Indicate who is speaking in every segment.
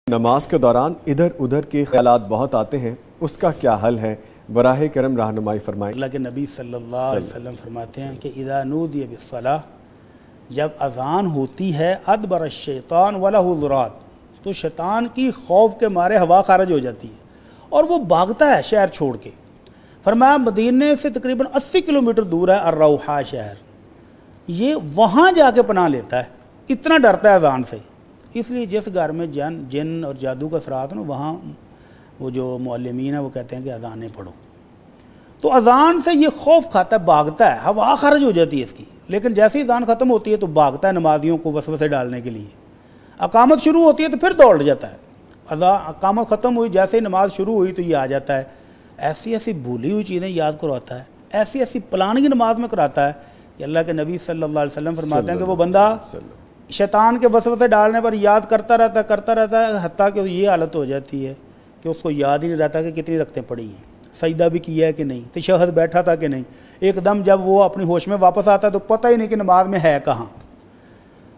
Speaker 1: نماز کے دوران ادھر ادھر کے خیالات بہت آتے ہیں، اس کا کیا حل ہے؟ براہ کرم رہنمائی فرمائیں۔
Speaker 2: اللہ کے نبی صلی اللہ علیہ وسلم فرماتے ہیں کہ اذا نودی بالصلاۃ، جب اذان ہوتی ہے ادبر الشیطان ولہ ذرات، تو شیطان کی خوف کے مارے ہوا خارج ہو جاتی ہے اور وہ بھاگتا ہے شہر چھوڑ کے۔ فرمایا مدینے سے تقریباً 80 کلومیٹر دور ہے الروحہ شہر، یہ وہاں جا کے پناہ لیتا ہے، اتنا ڈرتا ہے اذان سے۔ اس لیے جس گھر میں جن اور جادو کا اثرات ہو، وہاں وہ جو معلمین ہیں وہ کہتے ہیں کہ اذانیں پڑھو۔ تو اذان سے یہ خوف کھاتا ہے، بھاگتا ہے، ہوا خارج ہو جاتی ہے اس کی، لیکن جیسے اذان ختم ہوتی ہے تو بھاگتا ہے نمازیوں کو وسوسے ڈالنے کے لیے۔ اقامت شروع ہوتی ہے تو پھر دوڑ جاتا ہے، اقامت ختم ہوئی، جیسے ہی نماز شروع ہوئی تو یہ آ جاتا ہے، ایسی ایسی بھولی ہوئی چیزیں یاد کرواتا ہے، ایسی ایسی پلاننگ نماز میں کراتا ہے کہ اللہ کے نبی صلی اللہ علیہ وسلم فرماتے ہیں کہ وہ بندہ شیطان کے وسوسے ڈالنے پر یاد کرتا رہتا ہے حتیٰ کہ یہ حالت ہو جاتی ہے کہ اس کو یاد ہی نہیں رہتا کہ کتنی رکعتیں پڑھی ہیں، سجدہ بھی کیا ہے کہ نہیں، تشہد بیٹھا تھا کہ نہیں۔ ایک دم جب وہ اپنی ہوش میں واپس آتا ہے تو پتہ ہی نہیں کہ نماز میں ہے کہاں۔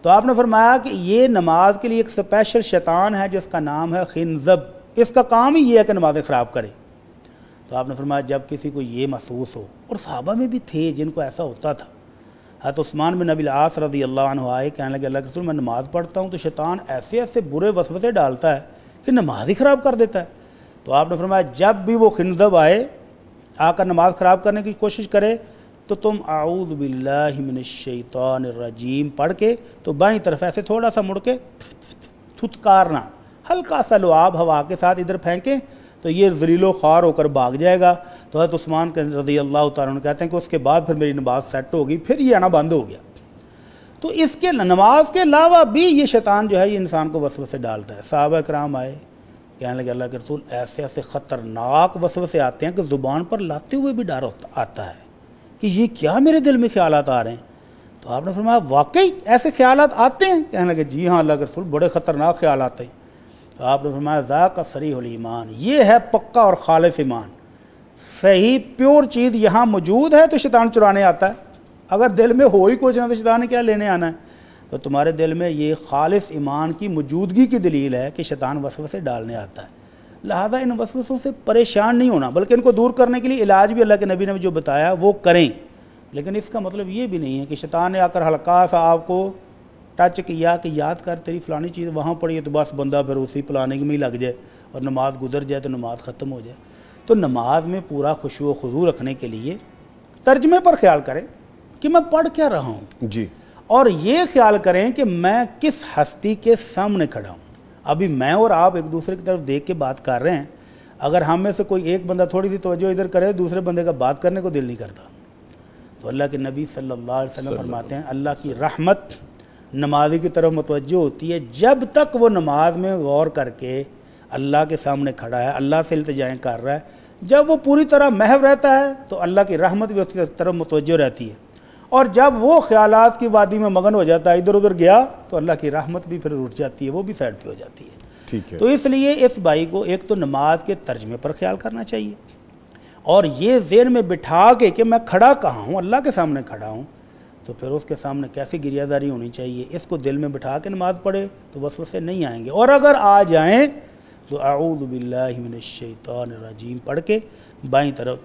Speaker 2: تو آپ نے فرمایا کہ یہ نماز کے لیے ایک اسپیشل شیطان ہے جس کا نام ہے خنزب، اس کا کام ہی یہ ہے کہ نمازیں خراب کرے۔ تو آپ نے فرمایا جب کسی کو یہ محسوس ہو، اور صحابہ میں بھی تھے جن کو ایسا ہوتا تھا، حضرت عثمان بن ابی العاص رضی اللہ عنہ آئے، کہنے لگے اللہ کے رسول میں نماز پڑھتا ہوں تو شیطان ایسے ایسے برے وسوسے ڈالتا ہے کہ نماز ہی خراب کر دیتا ہے۔ تو آپ نے فرمایا جب بھی وہ خنزب آئے آ کر نماز خراب کرنے کی کوشش کرے تو تم اعوذ باللہ من الشیطان الرجیم پڑھ کے تو بائیں طرف ایسے تھوڑا سا مڑ کے تھتکارنا، ہلکا سا لعاب ہوا کے ساتھ ادھر پھینکیں تو یہ ذلیل و خوار ہو کر بھاگ جائے گا۔ تو حضرت عثمان رضی اللہ تعالیٰ عنہ کہتے ہیں کہ اس کے بعد پھر میری نماز سیٹ ہوگی، پھر یہ آنا بند ہو گیا۔ تو اس کے نماز کے علاوہ بھی یہ شیطان جو ہے یہ انسان کو وسوسے ڈالتا ہے۔ صحابہ کرام آئے، کہنے لگے اللہ کے رسول ایسے ایسے خطرناک وسوسے آتے ہیں کہ زبان پر لاتے ہوئے بھی ڈر آتا ہے کہ یہ کیا میرے دل میں خیالات آ رہے ہیں۔ تو آپ نے فرمایا واقعی ایسے خیالات آتے ہیں؟ کہنے لگے جی ہاں اللہ کے رسول بڑے خطرناک خیالات ہیں۔ تو آپ نے فرمایا ذاک صریح الایمان، یہ ہے پکا اور خالص ایمان، صحیح پیور چیز یہاں موجود ہے تو شیطان چرانے آتا ہے، اگر دل میں ہو ہی کچھ نہ تو شیطان نے کیا لینے آنا ہے۔ تو تمہارے دل میں یہ خالص ایمان کی موجودگی کی دلیل ہے کہ شیطان وسوسے ڈالنے آتا ہے، لہذا ان وسوسوں سے پریشان نہیں ہونا، بلکہ ان کو دور کرنے کے لیے علاج بھی اللہ کے نبی نے جو بتایا وہ کریں۔ لیکن اس کا مطلب یہ بھی نہیں ہے کہ شیطان نے آ کر ہلکا سا آپ کو ٹچ کیا کہ یاد کر تیری فلانی چیز وہاں پڑی ہے تو بس بندہ پھر اسی پلاننگ میں ہی لگ جائے اور نماز گزر جائے تو نماز ختم ہو جائے۔ تو نماز میں پورا خشوع و خضوع رکھنے کے لیے ترجمے پر خیال کریں کہ میں پڑھ کیا رہا ہوں
Speaker 1: جی، اور
Speaker 2: یہ خیال کریں کہ میں کس ہستی کے سامنے کھڑا ہوں۔ ابھی میں اور آپ ایک دوسرے کی طرف دیکھ کے بات کر رہے ہیں، اگر ہم میں سے کوئی ایک بندہ تھوڑی سی توجہ ادھر کرے دوسرے بندے کا بات کرنے کو دل نہیں کرتا۔ تو اللہ کے نبی صلی اللہ علیہ وسلم فرماتے ہیں اللہ کی رحمت نمازی کی طرف متوجہ ہوتی ہے جب تک وہ نماز میں غور کر کے اللہ کے سامنے کھڑا ہے، اللہ سے التجائیں کر رہا ہے۔ جب وہ پوری طرح محو رہتا ہے تو اللہ کی رحمت بھی اس کی طرف متوجہ رہتی ہے، اور جب وہ خیالات کی وادی میں مگن ہو جاتا ہے، ادھر ادھر گیا، تو اللہ کی رحمت بھی پھر اٹھ جاتی ہے، وہ بھی سائڈ پہ ہو جاتی ہے۔
Speaker 1: ٹھیک ہے۔
Speaker 2: تو اس لیے اس بھائی کو ایک تو نماز کے ترجمے پر خیال کرنا چاہیے، اور یہ ذہن میں بٹھا کے کہ میں کھڑا کہاں ہوں، اللہ کے سامنے کھڑا ہوں، تو پھر اس کے سامنے کیسی گریہ زاری ہونی چاہیے، اس کو دل میں بٹھا کے نماز پڑھے تو وسوسے نہیں آئیں گے، اور اگر آ جائیں تو اعوذ باللہ من الشیطان الرجیم پڑھ کے بائیں طرف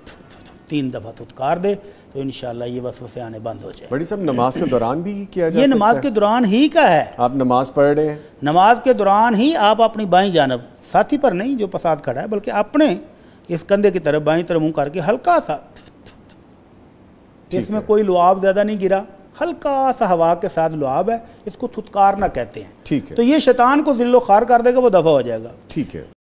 Speaker 2: 3 دفعہ تھتکار دے تو انشاءاللہ یہ وسوسے آنے بند ہو جائے۔
Speaker 1: بڑی صاحب نماز کے دوران بھی کیا جا سکتا ہے؟
Speaker 2: یہ نماز کے دوران ہی کا ہے،
Speaker 1: آپ نماز پڑھ رہے ہیں،
Speaker 2: نماز کے دوران ہی آپ اپنی بائیں جانب، ساتھی پر نہیں جو پساد کھڑا ہے، بلکہ اپنے اس کندھے کی طرف بائیں طرف منہ کر کے ہلکا سا، اس میں کوئی لعاب زیادہ نہیں گرا، ہلکا سا ہوا کے ساتھ لعاب ہے، اس کو تھتکارنا کہتے ہیں۔
Speaker 1: ٹھیک ہے،
Speaker 2: تو یہ شیطان کو ذل و خوار کر دے گا، وہ دفع ہو جائے گا۔
Speaker 1: ٹھیک ہے۔